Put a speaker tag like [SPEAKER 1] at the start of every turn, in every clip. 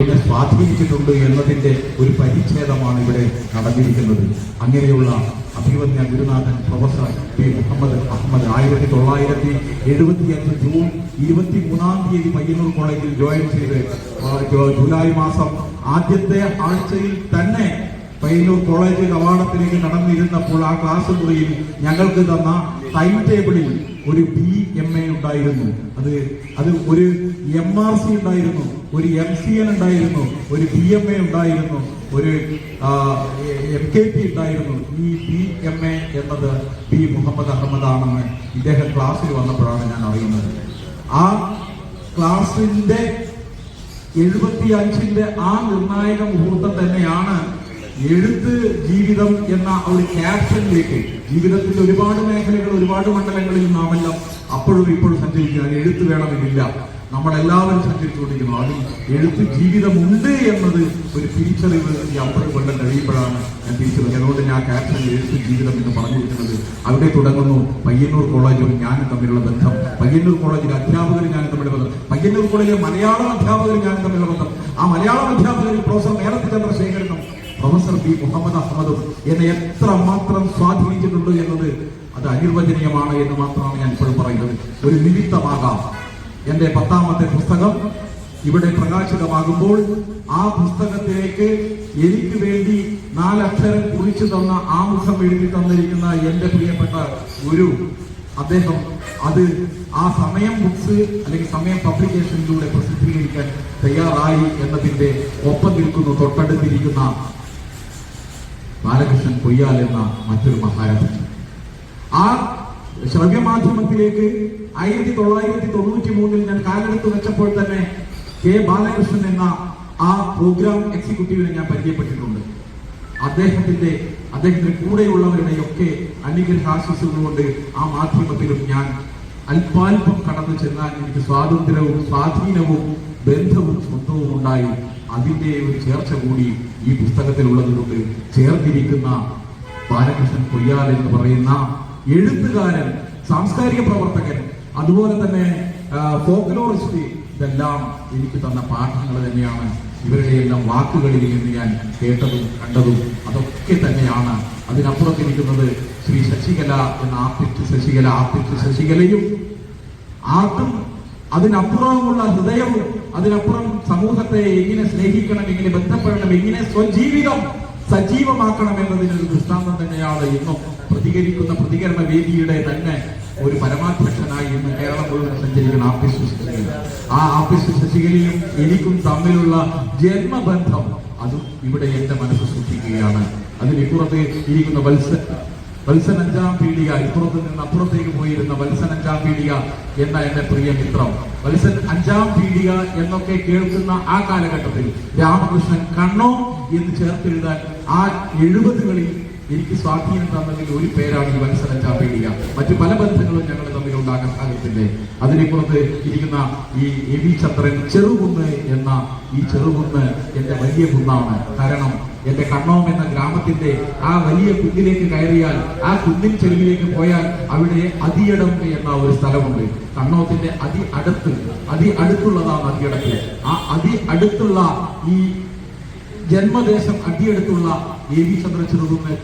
[SPEAKER 1] സ്വാധീനിച്ചിട്ടുണ്ട് എന്നതിന്റെ ഒരു പരിച്ഛേദമാണ് ഇവിടെ നടന്നിരിക്കുന്നത്. അങ്ങനെയുള്ള അഭിവന്യ ഗുരുനാഥൻ professor P Muhammad Ahmed 1975 June 23 Payyanur കോളേജിൽ ജോയിൻ ചെയ്ത് ജൂലൈ മാസം ആദ്യത്തെ ആഴ്ചയിൽ തന്നെ പയ്യന്നൂർ കോളേജ് കവാടത്തിലേക്ക് നടന്നിരുന്നപ്പോൾ ആ ക്ലാസ് മുറിയിൽ ഞങ്ങൾക്ക് തന്ന ടൈം ടേബിളിൽ ഒരു BMA ഉണ്ടായിരുന്നു, അത് ഒരു MRC ഉണ്ടായിരുന്നു, ഒരു MCN ഉണ്ടായിരുന്നു, ഒരു BMA ഉണ്ടായിരുന്നു, ഒരു MKP ഉണ്ടായിരുന്നു. ഈ BMA എന്നത് പി മുഹമ്മദ് അഹമ്മദ് ആണെന്ന് ഇദ്ദേഹം ക്ലാസ്സിൽ വന്നപ്പോഴാണ് ഞാൻ അറിയുന്നത്. ആ ക്ലാസിന്റെ 75ന്റെ ആ നിർണായക മുഹൂർത്തം തന്നെയാണ് എഴുത്ത് ജീവിതം എന്ന ഒരു ക്യാപ്ഷനിലേക്ക്. ജീവിതത്തിന്റെ ഒരുപാട് മേഖലകൾ, ഒരുപാട് മണ്ഡലങ്ങളിൽ നാമെല്ലാം അപ്പോഴും ഇപ്പോഴും സഞ്ചരിക്കുക. എഴുത്ത് വേണമെന്നില്ല, നമ്മളെല്ലാവരും സഞ്ചരിച്ചുകൊണ്ടിരിക്കുന്നു. അതിൽ എഴുത്ത് ജീവിതമുണ്ട് എന്നത് ഒരു തിരിച്ചറിവ് ഈ 50 കൊല്ലം കഴിയുമ്പോഴാണ് ഞാൻ തിരിച്ചറിവ്. അതുകൊണ്ട് ഞാൻ ക്യാപ്ഷൻ എഴുത്ത് ജീവിതം എന്ന് പറഞ്ഞിരിക്കുന്നത്. അവിടെ തുടങ്ങുന്നു പയ്യന്നൂർ കോളേജും ഞാനും തമ്മിലുള്ള ബന്ധം, പയ്യന്നൂർ കോളേജിലെ അധ്യാപകരും ഞാനും തമ്മിലുള്ള ബന്ധം, പയ്യന്നൂർ കോളേജിലെ മലയാളം അധ്യാപകരും ഞാനും തമ്മിലുള്ള ബന്ധം. ആ മലയാളം അധ്യാപകരിൽ പ്രൊഫസർ മേലത്ത് ചന്ദ്രശേഖരനും പ്രൊഫസർ പി മുഹമ്മദ് അഹമ്മദും എന്നെ എത്രമാത്രം സ്വാധീനിച്ചിട്ടുണ്ട് എന്നത് അത് അനിർവചനീയമാണ് എന്ന് മാത്രമാണ് ഞാൻ ഇപ്പോഴും പറയുന്നത്. ഒരു നിമിത്തമാകാം എന്റെ 10ാമത്തെ പുസ്തകം ഇവിടെ പ്രകാശിതമാകുമ്പോൾ ആ പുസ്തകത്തിലേക്ക് എനിക്ക് വേണ്ടി 4 അക്ഷരം കുറിച്ചു തന്ന, ആമുഖം എഴുതി തന്നിരിക്കുന്ന എന്റെ പ്രിയപ്പെട്ട ഗുരു, അദ്ദേഹം അത് ആ സമയം ബുക്സ് അല്ലെങ്കിൽ സമയം പബ്ലിക്കേഷനിലൂടെ പ്രസിദ്ധീകരിക്കാൻ തയ്യാറായി എന്നതിന്റെ ഒപ്പം നിൽക്കുന്നു തൊട്ടടുത്തിരിക്കുന്ന ബാലകൃഷ്ണൻ കൊയ്യാൽ എന്ന മറ്റൊരു മഹാരാജൻ. ആ ശ്രവ്യമാധ്യമത്തിലേക്ക് 1993 ഞാൻ കാലെടുത്ത് വെച്ചപ്പോൾ തന്നെ കെ ബാലകൃഷ്ണൻ എന്ന ആ പ്രോഗ്രാം എക്സിക്യൂട്ടീവിനെ ഞാൻ പരിചയപ്പെട്ടിട്ടുണ്ട്. അദ്ദേഹത്തിന്റെ കൂടെയുള്ളവരുടെയൊക്കെ അനുഗ്രഹാശിസുകൾ കൊണ്ട് ആ മാധ്യമത്തിലും ഞാൻ അല്പാൽപ്പം കടന്നു ചെന്നാൽ എനിക്ക് സ്വാതന്ത്ര്യവും സ്വാധീനവും ബന്ധവും സ്വന്തവും ഉണ്ടായി. അതിന്റെ ഒരു ചേർച്ച കൂടി ഈ പുസ്തകത്തിലുള്ളതുകൊണ്ട് ചേർത്തിരിക്കുന്ന ബാലകൃഷ്ണൻ കൊയ്യാൽ എന്ന് പറയുന്ന എഴുത്തുകാരൻ, സാംസ്കാരിക പ്രവർത്തകൻ, അതുപോലെ തന്നെ ഫോക്ലോറിസ്റ്റ്, ഇതെല്ലാം എനിക്ക് തന്ന പാഠങ്ങൾ തന്നെയാണ്. ഇവരുടെ എല്ലാം വാക്കുകളിൽ നിന്ന് ഞാൻ കേട്ടതും കണ്ടതും അതൊക്കെ തന്നെയാണ്. അതിനപ്പുറത്തിരിക്കുന്നത് ശ്രീ ശശികല എന്ന ആർട്ടിസ്റ്റ് ശശികലയും ആർട്ടും, അതിനപ്പുറമുള്ള ഹൃദയവും, അതിനപ്പുറം സമൂഹത്തെ എങ്ങനെ സ്നേഹിക്കണം, എങ്ങനെ ബന്ധപ്പെടണം, എങ്ങനെ സ്വജീവിതം സജീവമാക്കണം എന്നതിനൊരു ദൃഷ്ടാന്തം തന്നെയാണ്. ഇന്നും പ്രതികരണ വേദിയുടെ തന്നെ ഒരു പരമാധ്യക്ഷനായി ഇന്ന് കേരളം മുഴുവൻ സഞ്ചരിക്കുന്ന ആർട്ടിസ്റ്റ് ശശികല. ആ ആർട്ടിസ്റ്റ് ശശികലയും എനിക്കും തമ്മിലുള്ള ജന്മബന്ധം അതും ഇവിടെ എന്റെ മനസ്സ് സൂക്ഷിക്കുകയാണ്. അതിനിപ്പുറത്ത് ഇരിക്കുന്ന വത്സൻ 5ാം പീഡിക, ഇപ്പുറത്ത് നിന്ന് അപ്പുറത്തേക്ക് പോയിരുന്ന വത്സൻ 5ാം പീഡിക എന്ന എന്റെ പ്രിയ മിത്രം. വത്സൻ 5ാം പീഡിക എന്നൊക്കെ കേൾക്കുന്ന ആ കാലഘട്ടത്തിൽ രാമകൃഷ്ണൻ കണ്ണോ എന്ന് ചേർത്തെഴുതാൻ ആ 70കളിൽ എനിക്ക് സ്വാധീനം തന്നതിൽ ഒരു പേരാണ് ഈ വത്സൻ 5ാം പീഡിക. മറ്റു പല ബന്ധങ്ങളും ഞങ്ങൾ തമ്മിൽ ഉണ്ടാക്കാൻ സാധിച്ചിട്ടുണ്ട്. അതിനെപ്പുറത്ത് ഇരിക്കുന്ന ഈ എ വി ചന്ദ്രൻ ചെറുകുന്ന് എന്ന ഈ ചെറുകുന്ന് എന്റെ വലിയ കുന്നാണ്. കാരണം എന്റെ കണ്ണോം എന്ന ഗ്രാമത്തിന്റെ ആ വലിയ കുന്നിലേക്ക് കയറിയാൽ, ആ കുന്നിൻ ചെരുവിലേക്ക് പോയാൽ അവിടെ അതിയടം എന്ന ഒരു സ്ഥലമുണ്ട്. കണ്ണോത്തിന്റെ അടുത്തുള്ളതാണ് അതിയടക്ക്. ആ അടുത്തുള്ള ഈ ജന്മദേശം അടിയടുത്തുള്ള എ വി ചന്ദ്ര ചെറുകുന്ന്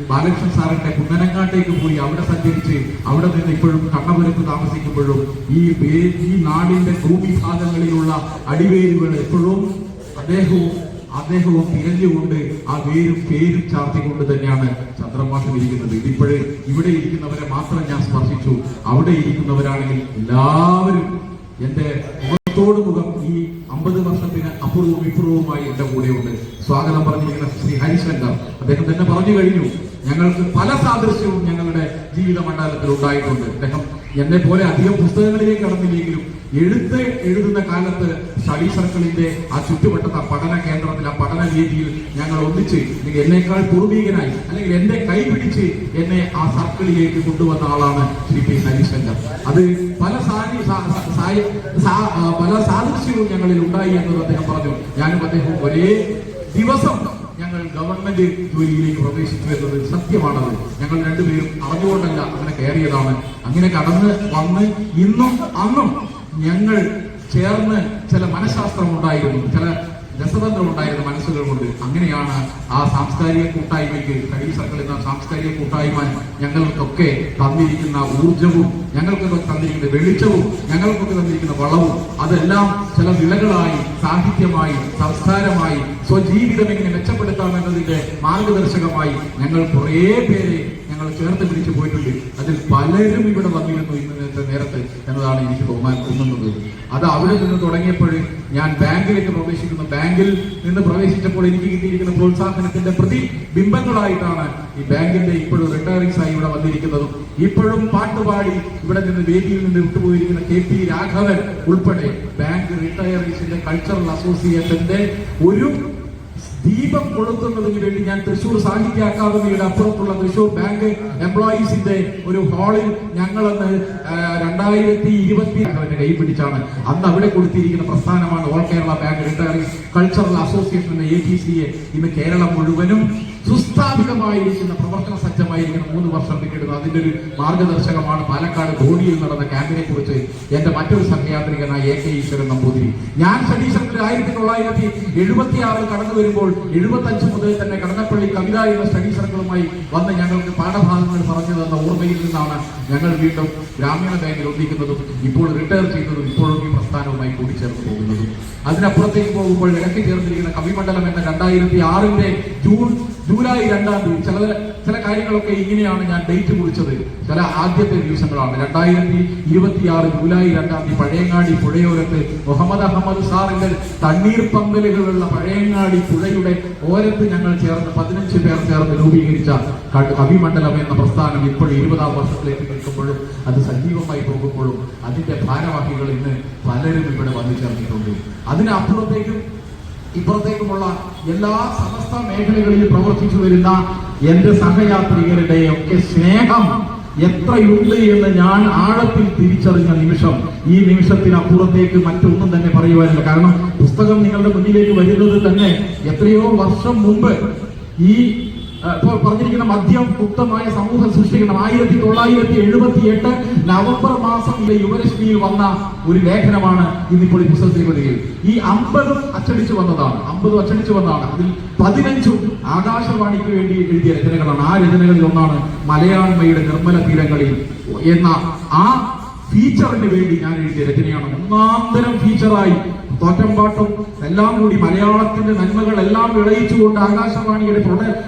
[SPEAKER 1] ബാലകൃഷ്ണൻ സാറിന്റെ കുന്നനങ്ങാട്ടേക്ക് പോയി അവിടെ സഞ്ചരിച്ച് അവിടെ നിന്ന് ഇപ്പോഴും കണ്ണപുരത്ത് താമസിക്കുമ്പോഴും ഈ നാടിന്റെ ഭൂമിഭാഗങ്ങളിലുള്ള അടിവേരുകൾ എപ്പോഴും അദ്ദേഹവും തിരഞ്ഞുകൊണ്ട് ആ പേരും ചാർത്തിക്കൊണ്ട് തന്നെയാണ് ചന്ദ്രമാസം ഇരിക്കുന്നത്. ഇതിപ്പോഴേ ഇവിടെ ഇരിക്കുന്നവരെ മാത്രം ഞാൻ സ്പർശിച്ചു. അവിടെ ഇരിക്കുന്നവരാണെങ്കിൽ എല്ലാവരും എന്റെ മുഖത്തോട് മുഖം ഈ 50 വർഷത്തിന് അപൂർവവും ഇപ്പുറവുമായി എന്റെ കൂടെയുണ്ട്. സ്വാഗതം പറഞ്ഞിരിക്കുന്ന ശ്രീ ഹരിശങ്കർ, അദ്ദേഹം തന്നെ പറഞ്ഞു കഴിഞ്ഞു, ഞങ്ങൾക്ക് പല സാദൃശ്യവും ഞങ്ങളുടെ ജീവിത മണ്ഡലത്തിൽ ഉണ്ടായിട്ടുണ്ട്. അദ്ദേഹം എന്നെ പോലെ അധികം പുസ്തകങ്ങളിലേക്ക് കടന്നില്ലെങ്കിലും എഴുതുന്ന കാലത്ത് സ്റ്റഡി സർക്കിളിന്റെ ആ ചുറ്റുവട്ടത്തെ പഠന കേന്ദ്രത്തിൽ, ആ പഠന രീതിയിൽ ഞങ്ങൾ ഒന്നിച്ച്, അല്ലെങ്കിൽ എന്നേക്കാൾ പൂർവീകനായി, അല്ലെങ്കിൽ എന്റെ കൈ പിടിച്ച് എന്നെ ആ സർക്കിളിലേക്ക് കൊണ്ടുവന്ന ആളാണ് ശ്രീ പി ഹരിശങ്കർ. അത് പല സാദൃശ്യവും ഞങ്ങളിൽ ഉണ്ടായി എന്നത് അദ്ദേഹം പറഞ്ഞു. ഞാനും അദ്ദേഹം ഒരേ ദിവസം ഞങ്ങൾ ഗവൺമെന്റ് ജോലിയിലേക്ക് പ്രവേശിച്ചു എന്നത് സത്യമാണത്. ഞങ്ങൾ രണ്ടുപേരും അറിഞ്ഞുകൊണ്ടല്ല അങ്ങനെ കയറിയതാണ്. അങ്ങനെ കടന്ന് വന്ന് ഇന്നും അന്നും ഞങ്ങൾ ചേർന്ന് ചില മനഃശാസ്ത്രം ഉണ്ടായിരുന്നു, ചില രസതന്ത്രം ഉണ്ടായിരുന്ന മനസ്സുകൾ കൊണ്ട്. അങ്ങനെയാണ് ആ സാംസ്കാരിക കൂട്ടായ്മയ്ക്ക്, സ്റ്റഡി സർക്കിൾ എന്ന സാംസ്കാരിക കൂട്ടായ്മ ഞങ്ങൾക്കൊക്കെ തന്നിരിക്കുന്ന ഊർജവും, ഞങ്ങൾക്കൊക്കെ തന്നിരിക്കുന്ന വെളിച്ചവും, ഞങ്ങൾക്കൊക്കെ തന്നിരിക്കുന്ന വളവും, അതെല്ലാം ചില വിളകളായി, സാഹിത്യമായി, സംസ്കാരമായി, സ്വജീവിതം എങ്ങനെ മെച്ചപ്പെടുത്താമെന്നതിന്റെ മാർഗദർശകമായി ഞങ്ങൾ കുറേ പേരെ ഞങ്ങൾ ചേർത്ത് പിടിച്ചു പോയിട്ടുണ്ട്. അതിൽ പലരും ഇവിടെ വന്നിരുന്നു ഇന്നത്തെ നേരത്ത് എന്നതാണ് എനിക്ക് തോന്നുന്നത്. അത് അവിടെ നിന്ന് തുടങ്ങിയപ്പോൾ ഞാൻ ബാങ്കിലേക്ക് പ്രവേശിക്കുന്നു. ബാങ്കിൽ നിന്ന് പ്രവേശിച്ചപ്പോൾ എനിക്ക് കിട്ടിയിരിക്കുന്ന പ്രോത്സാഹനത്തിന്റെ പ്രതിബിംബങ്ങളായിട്ടാണ് ഈ ബാങ്കിന്റെ ഇപ്പോഴും റിട്ടയറീസ് ആയി ഇവിടെ വന്നിരിക്കുന്നതും ഇപ്പോഴും പാട്ടുപാടി ഇവിടെ നിന്ന് വേദിയിൽ നിന്ന് വിട്ടുപോയിരിക്കുന്ന KP രാഘവൻ ഉൾപ്പെടെ ബാങ്ക് റിട്ടയറീസിന്റെ കൾച്ചറൽ അസോസിയേഷന്റെ ഒരു ദീപം കൊളുത്തുന്നതിന് വേണ്ടി ഞാൻ തൃശൂർ സാഹിത്യ അക്കാദമിയുടെ അപ്പുറത്തുള്ള തൃശൂർ ബാങ്ക് എംപ്ലോയീസിന്റെ ഒരു ഹാളിൽ ഞങ്ങളന്ന് 2020 കൈ പിടിച്ചാണ് അന്ന് അവിടെ കൊടുത്തിരിക്കുന്ന പ്രസ്ഥാനമാണ് all Kerala bank retirees cultural association എന്ന ATCA. ഇന്ന് കേരളം മുഴുവനും സുസ്ഥാപിതമായിരിക്കുന്ന, പ്രവർത്തന സജ്ജമായിരിക്കുന്ന 3 വർഷം പിന്നിടുന്നു. അതിന്റെ ഒരു മാർഗദർശകമാണ് പാലക്കാട് ധോണിയിൽ നടന്ന ക്യാമ്പിനെ കുറിച്ച് എന്റെ മറ്റൊരു സഹയാത്രികനായ AK ഈശ്വരൻ നമ്പൂതിരി. ഞാൻ സ്റ്റഡി സർക്കിൾ 1976 കടന്നു വരുമ്പോൾ 75 മുതൽ തന്നെ കടന്നപ്പള്ളി കവിത എന്ന സ്റ്റഡി സർക്കിളുമായി വന്ന് ഞങ്ങൾക്ക് പാഠഭാഗങ്ങൾ പറഞ്ഞു തന്ന ഓർമ്മയിൽ നിന്നാണ് ഞങ്ങൾ വീണ്ടും ഗ്രാമീണ ബാങ്കിൽ ഒന്നിക്കുന്നതും ഇപ്പോൾ റിട്ടയർ ചെയ്യുന്നതും ഇപ്പോഴും ഈ പ്രസ്ഥാനവുമായി കൂടിച്ചേർന്ന് പോകുന്നതും. അതിനപ്പുറത്തേക്ക് പോകുമ്പോൾ ഇടയ്ക്ക് ചേർന്നിരിക്കുന്ന കവിമണ്ഡലം എന്ന 2006 ജൂലൈ 2 ചില കാര്യങ്ങളൊക്കെ ഇങ്ങനെയാണ് ഞാൻ ഡേറ്റ് കുറിച്ചത്. ചില ആദ്യത്തെ ദിവസങ്ങളാണ് 2026 ജൂലൈ 2 പഴയങ്ങാടി പുഴയോരത്ത് മുഹമ്മദ് അഹമ്മദ് സാറിന്റെ തണ്ണീർ പന്തലുകളുള്ള പഴയങ്ങാടി പുഴയുടെ ഓരത്ത് ഞങ്ങൾ ചേർന്ന് 15 പേർ ചേർന്ന് രൂപീകരിച്ച കവിമണ്ഡലം എന്ന പ്രസ്ഥാനം ഇപ്പോൾ 20ാം വർഷത്തിലേക്ക് നിൽക്കുമ്പോഴും അത് സജീവമായി പോകുമ്പോഴും അതിന്റെ ഭാരവാഹികൾ ഇന്ന് പലരും ഇവിടെ വന്നു ചേർന്നിട്ടുണ്ട്. അതിനപ്പുറത്തേക്കും ഇപ്പുറത്തേക്കുമുള്ള എല്ലാ സമസ്ത മേഖലകളിലും പ്രവർത്തിച്ചു വരുന്ന എന്റെ സഹയാത്രികരുടെ ഒക്കെ സ്നേഹം എത്രയുണ്ട് എന്ന് ഞാൻ ആഴത്തിൽ തിരിച്ചറിഞ്ഞ നിമിഷം, ഈ നിമിഷത്തിനപ്പുറത്തേക്ക് മറ്റൊന്നും തന്നെ പറയുവാനില്ല. കാരണം പുസ്തകം നിങ്ങളുടെ മുന്നിലേക്ക് വരുന്നത് തന്നെ എത്രയോ വർഷം മുമ്പ് ഈ ഇപ്പോൾ പറഞ്ഞിരിക്കുന്ന മദ്യം മുക്തമായ സമൂഹം സൃഷ്ടിക്കണം 1978 നവംബർ മാസം യുവരശ്മിയിൽ വന്ന ഒരു ലേഖനമാണ് ഇന്നിപ്പോൾ ഈ പുസ്തകത്തിൽ വരികയും ഈ 50 അച്ചടിച്ചു വന്നതാണ്. അതിൽ 15 ആകാശവാണിക്ക് വേണ്ടി എഴുതിയ രചനകളാണ്. ആ രചനകളിൽ ഒന്നാണ് മലയാളമയുടെ നിർമ്മല തീരങ്ങളിൽ എന്ന ആ ഫീച്ചറിന് വേണ്ടി ഞാൻ എഴുതിയ രചനയാണ്. ഒന്നാന്തരം ഫീച്ചറായി തോറ്റമ്പാട്ടും എല്ലാം കൂടി മലയാളത്തിന്റെ നന്മകൾ എല്ലാം വിളയിച്ചുകൊണ്ട് ആകാശവാണിയുടെ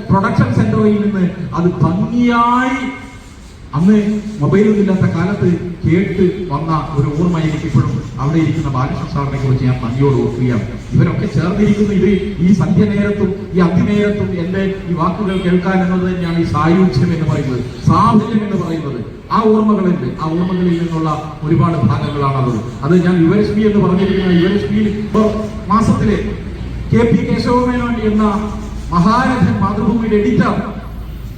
[SPEAKER 1] പ്രൊഡക്ഷൻ സെന്ററിൽ നിന്ന് അത് ഭംഗിയായി അന്ന് മൊബൈലൊന്നും ഇല്ലാത്ത കാലത്ത് കേട്ട് വന്ന ഒരു ഓർമ്മ എനിക്കിപ്പോഴും അവിടെ ഇരിക്കുന്ന ബാലകൃഷ്ണ സാറിനെ കുറിച്ച് ഞാൻ നന്ദിയോട് ഓർക്കുകയാണ്. ഇവരൊക്കെ ചേർന്നിരിക്കുന്ന ഇത് ഈ സന്ധ്യനേരത്തും ഈ അന്തിനേരത്തും എന്റെ ഈ വാക്കുകൾ കേൾക്കാൻ എന്നത് തന്നെയാണ് ഈ സായുജ്യം എന്ന് പറയുന്നത്, സാഫല്യം എന്ന് പറയുന്നത്. ആ ഓർമ്മകളുണ്ട്. ആ ഓർമ്മകളിൽ നിന്നുള്ള ഒരുപാട് ഭാഗങ്ങളാണത്. അത് ഞാൻ യുവരശ്മി എന്ന് പറഞ്ഞിരിക്കുന്ന യുവരശ്മിയിൽ മാസത്തിലെ KP കേശവമേനോൻ എന്ന മഹാരഥൻ മാതൃഭൂമിയുടെ എഡിറ്റർ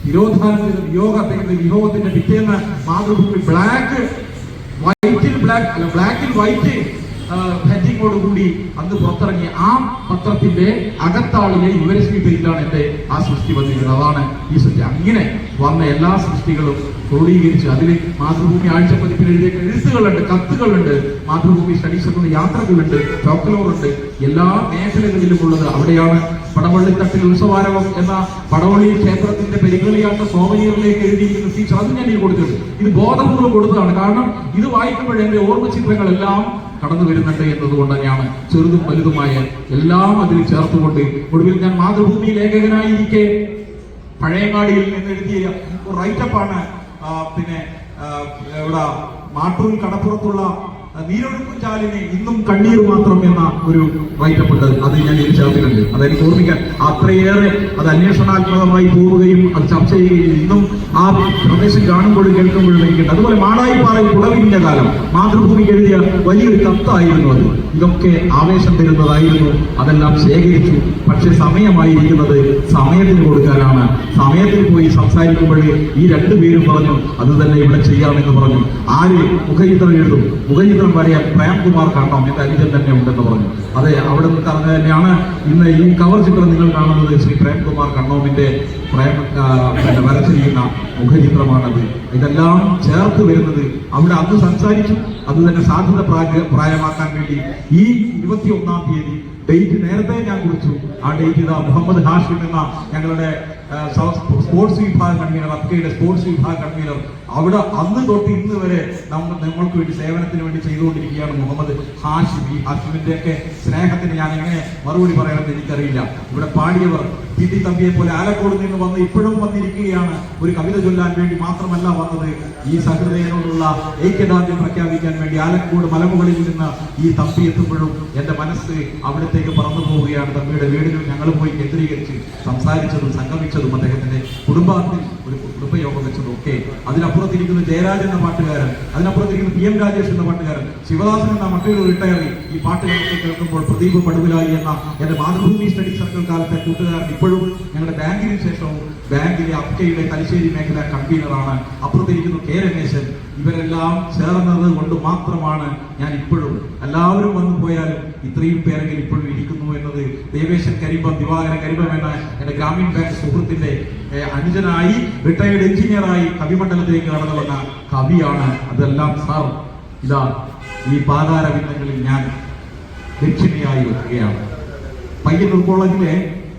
[SPEAKER 1] തിരോധാനത്തിന് അദ്ദേഹത്തിന്റെ വിയോഗത്തിന്റെ പിറ്റേന്ന് മാതൃഭൂമി ബ്ലാക്കിൽ വൈറ്റ് ഹെഡിങ്ങോടുകൂടി അന്ന് പുറത്തിറങ്ങിയ ആ പത്രത്തിന്റെ അകത്താളിലെ യുവരശ്മി പേജിലാണ് എന്റെ ആ സൃഷ്ടി വന്നിരുന്നത്. അതാണ് ഈ സൃഷ്ടി. അങ്ങനെ വന്ന എല്ലാ സൃഷ്ടികളും ക്രോഡീകരിച്ച് അതിൽ മാതൃഭൂമി ആഴ്ചപ്പതിപ്പിൽ എഴുതിയ എഴുത്തുകളുണ്ട്, കത്തുകളുണ്ട്, മാതൃഭൂമി സ്റ്റഡി സർക്കിൾ യാത്രകളുണ്ട്, ചോക്കലോറുണ്ട്, എല്ലാ മേഖലകളിലും ഉള്ളത് അവിടെയാണ്. പടവള്ളിത്തട്ടിൽ ഉത്സവാരവം എന്ന പടവള്ളി ക്ഷേത്രത്തിന്റെ പെരികളിയാട്ട സോവനീറിലേക്ക് എഴുതിയിരിക്കുന്ന ഫീച്ചർ അത് ഞാൻ കൊടുത്തിട്ടുണ്ട്. ഇത് ബോധപൂർവ്വം കൊടുത്തതാണ്. കാരണം ഇത് വായിക്കുമ്പോൾ എന്റെ ഓർമ്മ ചിത്രങ്ങളെല്ലാം കടന്നു വരുന്നുണ്ട് എന്നതുകൊണ്ട് തന്നെയാണ് ചെറുതും വലുതുമായ എല്ലാം അതിൽ ചേർത്തുകൊണ്ട് ഒടുവിൽ ഞാൻ മാതൃഭൂമി ലേഖകനായിരിക്കെ പഴയങ്ങാടിയിൽ നിന്ന് എഴുതിയ ഒരു റൈറ്റപ്പാണ്. പിന്നെ ഇവിടെ മാട്ടൂർ കടപ്പുറത്തുള്ള നീരൊഴുക്കും ചാലിന് ഇന്നും കണ്ണീർ മാത്രം എന്ന ഒരു റൈറ്റപ്പ് ഉണ്ട്. അത് ഞാൻ ഇതിൽ ചേർത്തിട്ടുണ്ട്. അതെനിക്ക് ഓർമ്മിക്കാൻ അത്രയേറെ അത് അന്വേഷണാത്മകമായി പോവുകയും അത് ചർച്ച ചെയ്യുകയും ഇന്നും ആ പ്രദേശം കാണുമ്പോഴും കേൾക്കുമ്പോഴും എനിക്കുണ്ട്. അതുപോലെ മാടായിപ്പാറയിൽ കുളവിന്റെ കാലം മാതൃഭൂമി എഴുതിയ വലിയൊരു കത്തായിരുന്നു അത്. ഇതൊക്കെ ആവേശം തരുന്നതായിരുന്നു. അതെല്ലാം ശേഖരിച്ചു. പക്ഷെ സമയമായിരിക്കുന്നത് സമയത്തിന് കൊടുക്കാനാണ്. സമയത്തിൽ പോയി സംസാരിക്കുമ്പോൾ ഈ 2 പേരും പറഞ്ഞു അത് തന്നെ ഇവിടെ ചെയ്യാമെന്ന് പറഞ്ഞു. ആര് മുഖചിത്രം എഴുതും? മുഖചിത്രം പറയാൻ പ്രേംകുമാർ കണ്ണോം എന്റെ അനുജൻ തന്നെ ഉണ്ടെന്ന് പറഞ്ഞു. അതെ, അവിടെ നിന്ന് പറഞ്ഞ തന്നെയാണ് ഇന്ന് ഈ കവർ ചിത്രം നിങ്ങൾ കാണുന്നത്. ശ്രീ പ്രേംകുമാർ കണ്ണോമിന്റെ വരച്ചിരിക്കുന്ന മുഖചിത്രമാണത്. ഇതെല്ലാം ചേർത്ത് വരുന്നത് അവിടെ അന്ന് സംസാരിച്ചു. അത് തന്നെ സാധ്യത പ്രായമാക്കാൻ വേണ്ടി ഈ 21-ാം തീയതി ഡേറ്റ് നേരത്തെ ഞാൻ കുറിച്ചു. ആ ഡേറ്റ് ഇതാ മുഹമ്മദ് ഹാഷിം എന്ന ഞങ്ങളുടെ സ്പോർട്സ് വിഭാഗം കൺവീനർ, അബ്കയുടെ സ്പോർട്സ് വിഭാഗം കൺവീനർ, അവിടെ അന്ന് തൊട്ട് ഇന്ന് വരെ നമ്മൾക്ക് വേണ്ടി സേവനത്തിന് വേണ്ടി ചെയ്തുകൊണ്ടിരിക്കുകയാണ് മുഹമ്മദ് ഹാഷിം. ഈ ഹാഷിമിന്റെ ഒക്കെ സ്നേഹത്തിന് ഞാൻ എങ്ങനെ മറുപടി പറയണമെന്ന് എനിക്കറിയില്ല. ഇവിടെ പാടിയവർ ടി തമ്പിയെ പോലെ ആലക്കോട് നിന്ന് വന്ന് ഇപ്പോഴും വന്നിരിക്കുകയാണ്. ഒരു കവിത ചൊല്ലാൻ വേണ്ടി മാത്രമല്ല വന്നത്, ഈ സഹൃദയനോടുള്ള ഐക്യദാർഢ്യം പ്രഖ്യാപിക്കാൻ വേണ്ടി ആലക്കോട് മലമുകളിൽ നിന്ന് ഈ തമ്പി എത്തുമ്പോഴും എന്റെ മനസ്സ് അവിടത്തേക്ക് പറന്നു പോവുകയാണ്. തമ്പിയുടെ വീടിലും ഞങ്ങൾ പോയി കേന്ദ്രീകരിച്ച് സംസാരിച്ചതും സംഗമിച്ചതും അദ്ദേഹത്തിന്റെ കുടുംബത്തിൽ ഒരു കുടുംബയോഗം വെച്ചതും ഒക്കെ. അതിനപ്പുറത്തിരിക്കുന്ന ജയരാജ് എന്ന പാട്ടുകാരൻ, അതിനപ്പുറത്തിരിക്കുന്ന PM രാജേഷ് എന്ന പാട്ടുകാരൻ, ശിവദാസൻ എന്ന മറ്റൊരു റിട്ടയറി ഈ പാട്ടുകളൊക്കെ കേൾക്കുമ്പോൾ പ്രദീപ് പടുകുലായി എന്ന എന്റെ മാതൃഭൂമി സ്റ്റഡി സർക്കിൾ കാലത്തെ കൂട്ടുകാരൻ ഇപ്പോഴും ഞങ്ങളുടെ ബാങ്കിന് ശേഷവും ബാങ്കിലെ അബ്കയുടെ തലശ്ശേരി മേഖല കൺവീനറാണ്. അപ്പുറത്തിരിക്കുന്നു K രമേശൻ. ഇവരെല്ലാം ചേർന്നത് കൊണ്ട് മാത്രമാണ് ഞാൻ ഇപ്പോഴും, എല്ലാവരും വന്നു പോയാലും ഇത്രയും പേരെങ്കിലും ഇപ്പോഴും ഇരിക്കുന്നു എന്നത് ദേവേശൻ കരിമ്പം, ദിവാകരൻ കരിമ്പം എന്ന എന്റെ ഗ്രാമീൺ ബാങ്ക് സുഹൃത്തിന്റെ അനുജനായി റിട്ടയർഡ് എഞ്ചിനീയറായി കവിമണ്ഡലത്തിലേക്ക് കടന്നു വന്ന കവിയാണ്. അതെല്ലാം സാർ ഇതാ ഈ പാതാരവിന്ദങ്ങളിൽ ഞാൻ ദക്ഷിണയായി വെക്കുകയാണ്. പയ്യന്നൂർ കോളേജിലെ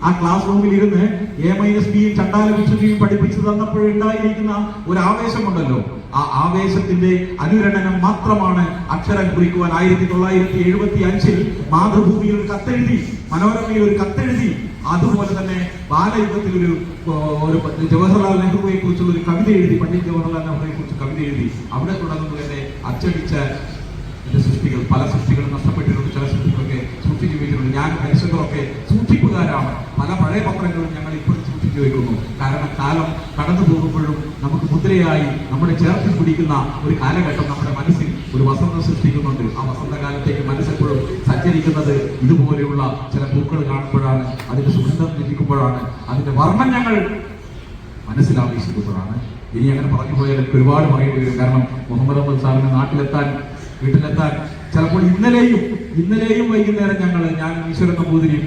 [SPEAKER 1] ആ ക്ലാസ് റൂമിൽ ഇരുന്ന് A-Bയും ചണ്ടാല വിശുദ്ധിയും പഠിപ്പിച്ചു തന്നപ്പോഴുണ്ടായിരിക്കുന്ന ഒരു ആവേശമുണ്ടല്ലോ, ആ ആവേശത്തിന്റെ അനുരണനം മാത്രമാണ് അക്ഷരം കുറിക്കുവാൻ 1975 മാതൃഭൂമിയിൽ ഒരു കത്തെഴുതി, മനോരമയിൽ ഒരു കത്തെഴുതി, അതുപോലെ തന്നെ ബാലയുഗത്തിൽ ഒരു ജവഹർലാൽ നെഹ്റുവിനെ കുറിച്ചുള്ള ഒരു കവിത എഴുതി, പണ്ഡിറ്റ് ജവഹർലാൽ നെഹ്റുവിനെ കുറിച്ച് കവിത എഴുതി. അവിടെ തുടങ്ങുന്നത് തന്നെ അച്ചടിച്ച സൃഷ്ടികൾ, പല സൃഷ്ടികളും നഷ്ടപ്പെട്ടിട്ടുണ്ട്, ചില സൃഷ്ടികളൊക്കെ സൂക്ഷിച്ചു വെച്ചിട്ടുണ്ട്. ഞാൻ മനുഷ്യങ്ങളൊക്കെ സൂക്ഷിപ്പുകാരാണ്. പല പഴയ പത്രങ്ങളും ഞങ്ങൾ ഇപ്പോഴും സൂക്ഷിച്ചു വെക്കുന്നു. കാരണം കാലം കടന്നു പോകുമ്പോഴും നമുക്ക് മുദ്രയായി നമ്മുടെ ചേർത്ത് പിടിക്കുന്ന ഒരു കാലഘട്ടം നമ്മുടെ മനസ്സിൽ ഒരു വസന്തം സൃഷ്ടിക്കുന്നുണ്ട്. ആ വസന്തകാലത്തേക്ക് മനസ്സെപ്പോഴും സഞ്ചരിക്കുന്നത് ഇതുപോലെയുള്ള ചില പൂക്കൾ കാണുമ്പോഴാണ്, അതിന്റെ സുഗന്ധം ലഭിക്കുമ്പോഴാണ്, അതിന്റെ വർണ്ണം ഞങ്ങൾ മനസ്സിലാവേശിക്കുമ്പോഴാണ്. ഇനി അങ്ങനെ പറഞ്ഞു പോയാൽ എനിക്ക് ഒരുപാട് പറയേണ്ടി വരും. കാരണം മുഹമ്മദ് അഹമ്മദ് സാറിന് വീട്ടിലെത്താൻ ചിലപ്പോൾ ഇന്നലെയും വൈകുന്നേരം ഞാൻ ഈശ്വരൻ നമ്പൂതിരിയും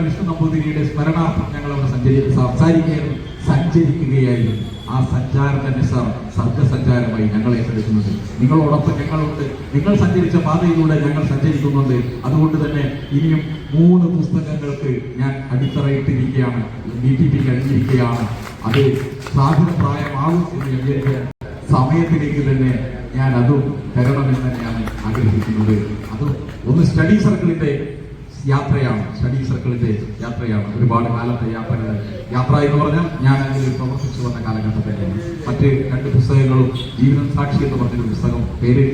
[SPEAKER 1] വിഷ്ണു നമ്പൂതിരിയുടെ സ്മരണാർത്ഥം ഞങ്ങൾ അവിടെ സഞ്ചരിക്കുകയായിരുന്നു. ആ സഞ്ചാരം തന്നെ സാർ സർഗസഞ്ചാരമായി ഞങ്ങളെ ഏറ്റെടുക്കുന്നത്. നിങ്ങളോടൊപ്പം ഞങ്ങളുണ്ട്. നിങ്ങൾ സഞ്ചരിച്ച പാതയിലൂടെ ഞങ്ങൾ സഞ്ചരിക്കുന്നുണ്ട്. അതുകൊണ്ട് തന്നെ ഇനിയും 3 പുസ്തകങ്ങൾക്ക് ഞാൻ അടിത്തറയിട്ടിരിക്കുകയാണ്, DTP കഴിഞ്ഞിരിക്കുകയാണ്. അത് സാധുപ്രായമാകും എന്ന് വിചാരിക്കാൻ സമയത്തിലേക്ക് തന്നെ ഞാൻ അതും തരണമെന്ന് തന്നെയാണ് ആഗ്രഹിക്കുന്നത്. അതും ഒന്ന് സ്റ്റഡി സർക്കിളിന്റെ യാത്രയാണ്. ഒരുപാട് കാലത്തെ യാത്ര എന്ന് പറഞ്ഞാൽ ഞാൻ അതിൽ പ്രവർത്തിച്ചു വന്ന കാലഘട്ടത്തിലാണ്. മറ്റ് 2 പുസ്തകങ്ങളും, ജീവിതം സാക്ഷി എന്ന് പറഞ്ഞൊരു പുസ്തകം, പേര്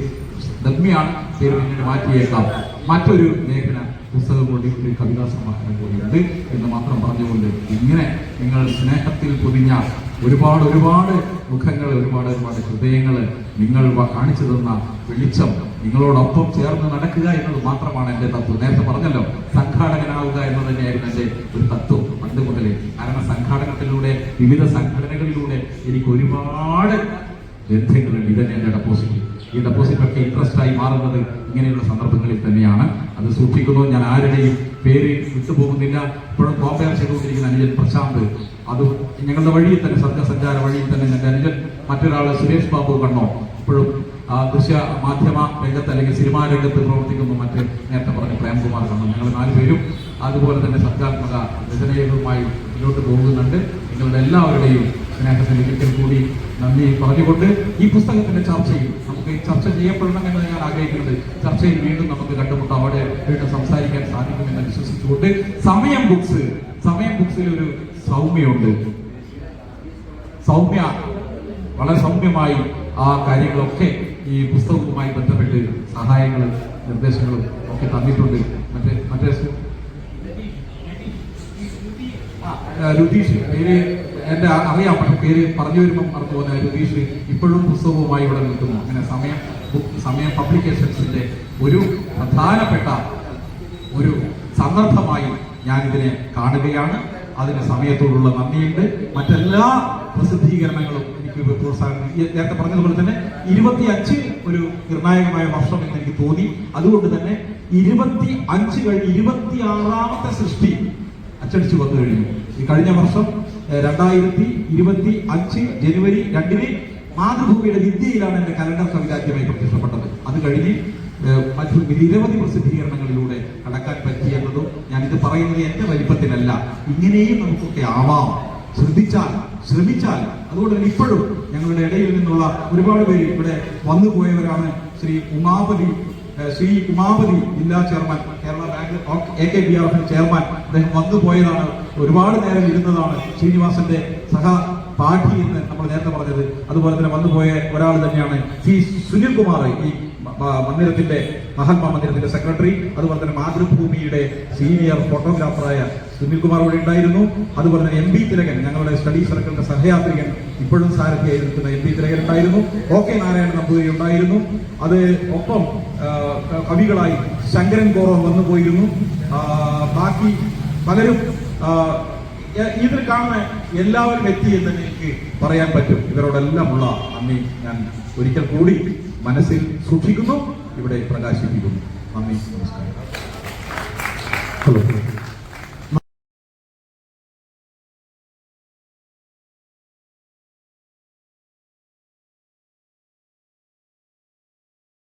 [SPEAKER 1] ദഗ്മിയാണ്, പേര് പിന്നീട് മാറ്റിയേക്കാം. മറ്റൊരു ലേഖന പുസ്തകം കൂടി, ഒരു കവിതാ സമാഹാരം കൂടിയുണ്ട് എന്ന് മാത്രം പറഞ്ഞുകൊണ്ട്, ഇങ്ങനെ നിങ്ങൾ സ്നേഹത്തിൽ പൊതിഞ്ഞ ഒരുപാട് മുഖങ്ങൾ, ഒരുപാട് ഹൃദയങ്ങൾ, നിങ്ങൾ കാണിച്ചു തന്ന വെളിച്ചം, നിങ്ങളോടൊപ്പം ചേർന്ന് നടക്കുക എന്നത് മാത്രമാണ് എൻ്റെ തത്വം. നേരത്തെ പറഞ്ഞല്ലോ, സംഘാടകനാവുക എന്നത് തന്നെയായിരുന്നു എൻ്റെ ഒരു തത്വം പണ്ട് മുതലേ. കാരണം സംഘാടനത്തിലൂടെ, വിവിധ സംഘടനകളിലൂടെ എനിക്ക് ഒരുപാട് ബന്ധങ്ങളുണ്ട്. ഇതന്നെ എൻ്റെ ഡെപ്പോസിറ്റ്. ഈ ഡെപ്പോസിറ്റൊക്കെ ഇൻട്രസ്റ്റായി മാറുന്നത് ഇങ്ങനെയുള്ള സന്ദർഭങ്ങളിൽ തന്നെയാണ്. അത് സൂക്ഷിക്കുന്നു. ഞാൻ ആരുടെയും പേര് വിട്ടുപോകുന്നില്ല. ഇപ്പോഴും കോമ്പയർ ചെയ്തുകൊണ്ടിരിക്കുന്ന അനുജൻ പ്രശാന്ത്, അതും ഞങ്ങളുടെ വഴിയിൽ തന്നെ, സർഗസഞ്ചാര വഴിയിൽ തന്നെ എൻ്റെ അനുജൻ മറ്റൊരാൾ സുരേഷ് ബാബു കണ്ണോ, ഇപ്പോഴും ദൃശ്യ മാധ്യമ രംഗത്ത് അല്ലെങ്കിൽ സിനിമാ രംഗത്ത് പ്രവർത്തിക്കുന്നു. നേരത്തെ പറഞ്ഞ പ്രേംകുമാർ കണ്ണോ, ഞങ്ങൾ 4 പേരും അതുപോലെ തന്നെ സർഗാത്മക രചനകളുമായി മുന്നോട്ട് പോകുന്നുണ്ട്. നിങ്ങളുടെ എല്ലാവരുടെയും സ്നേഹത്തിന് ഒരിക്കൽ കൂടി നന്ദി പറഞ്ഞുകൊണ്ട് ഈ പുസ്തകത്തിന്റെ ചർച്ചയിൽ നമുക്ക് ചർച്ച ചെയ്യപ്പെടണം എന്ന് ഞാൻ ആഗ്രഹിക്കുന്നത്. ചർച്ചയിൽ വീണ്ടും നമുക്ക് കണ്ടുമുട്ടാം, അവിടെ വീണ്ടും സംസാരിക്കാൻ സാധിക്കുമെന്ന് വിശ്വസിച്ചുകൊണ്ട് സമയം ബുക്സിൽ ഒരു സൗമ്യയുണ്ട്. സൗമ്യ വളരെ സൗമ്യമായി ആ കാര്യങ്ങളൊക്കെ ഈ പുസ്തകവുമായി ബന്ധപ്പെട്ട് സഹായങ്ങളും നിർദ്ദേശങ്ങളും ഒക്കെ തന്നിട്ടുണ്ട്. മറ്റേ രുതീഷ്, പേര് എന്റെ അറിയാം, പക്ഷെ പേര് പറഞ്ഞു വരുമ്പോൾ മറന്നു പോകുന്ന രുതീഷ് ഇപ്പോഴും പുസ്തകവുമായി ഇവിടെ നിൽക്കുന്നു. അങ്ങനെ സമയം പബ്ലിക്കേഷൻസിന്റെ ഒരു പ്രധാനപ്പെട്ട ഒരു സന്ദർഭമായി ഞാനിതിനെ കാണുകയാണ്. അതിന് സമയത്തോടുള്ള നന്ദിയുണ്ട്. മറ്റെല്ലാ പ്രസിദ്ധീകരണങ്ങളും എനിക്ക് പ്രോത്സാഹനം, നേരത്തെ പറഞ്ഞതുപോലെ തന്നെ 25 ഒരു നിർണായകമായ വർഷം എന്ന് എനിക്ക് തോന്നി. അതുകൊണ്ട് തന്നെ 25 കഴിഞ്ഞ് 26ാമത്തെ സൃഷ്ടി അച്ചടിച്ചു വന്നു കഴിഞ്ഞു. ഈ കഴിഞ്ഞ വർഷം 2025 ജനുവരി 2 മാതൃഭൂമിയുടെ വിദ്യയിലാണ് എന്റെ കലണ്ടർ കവിതാദ്യമായി പ്രത്യക്ഷപ്പെട്ടത്. അത് കഴിഞ്ഞ് മറ്റു നിരവധി പ്രസിദ്ധീകരണങ്ങളിലൂടെ കടക്കാൻ പറ്റിയെന്നതും ഞാനിത് പറയുന്നത് എന്റെ വലിപ്പത്തിനല്ല, ഇങ്ങനെയും നമുക്കൊക്കെ ആവാം ശ്രമിച്ചാൽ. അതുകൊണ്ട് തന്നെ ഇപ്പോഴും ഞങ്ങളുടെ ഇടയിൽ നിന്നുള്ള ഒരുപാട് പേര് ഇവിടെ വന്നുപോയവരാണ്. ശ്രീ ഉമാപതി ജില്ലാ chairman, Kerala bank AKBRF chairman, അദ്ദേഹം വന്നുപോയതാണ്, ഒരുപാട് നേരം ഇരുന്നതാണ്. ശ്രീനിവാസന്റെ സഹപാഠി എന്ന് നമ്മൾ നേരത്തെ പറഞ്ഞത്. അതുപോലെ തന്നെ വന്നുപോയ ഒരാൾ തന്നെയാണ് ശ്രീ സുനിൽകുമാർ, ഈ മന്ദിരത്തിന്റെ മഹാത്മാ മന്ദിരത്തിന്റെ സെക്രട്ടറി. അതുപോലെ തന്നെ മാതൃഭൂമിയുടെ സീനിയർ ഫോട്ടോഗ്രാഫറായ സുനിൽകുമാർ ഇവിടെ ഉണ്ടായിരുന്നു. അതുപോലെ തന്നെ MP തിലകൻ, ഞങ്ങളുടെ സ്റ്റഡി സർക്കിളിന്റെ സഹയാത്രികൻ, ഇപ്പോഴും സാരഥിയായി നിൽക്കുന്ന MP തിലകൻ ഉണ്ടായിരുന്നു. OK നാരായണ നമ്പൂതിരി ഉണ്ടായിരുന്നു. അത് ഒപ്പം കവികളായി ശങ്കരൻ കോറോം വന്നുപോയിരുന്നു. ബാക്കി പലരും ഇതിൽ കാണുന്ന എല്ലാവരും എത്തി എന്ന് തന്നെ എനിക്ക് പറയാൻ പറ്റും. ഇവരോടെല്ലാമുള്ള നന്ദി ഞാൻ ഒരിക്കൽ കൂടി മനസ്സിൽ സൂക്ഷിക്കുന്നു, ഇവിടെ പ്രകാശിപ്പിക്കുന്നു. നന്ദി, നമസ്കാരം.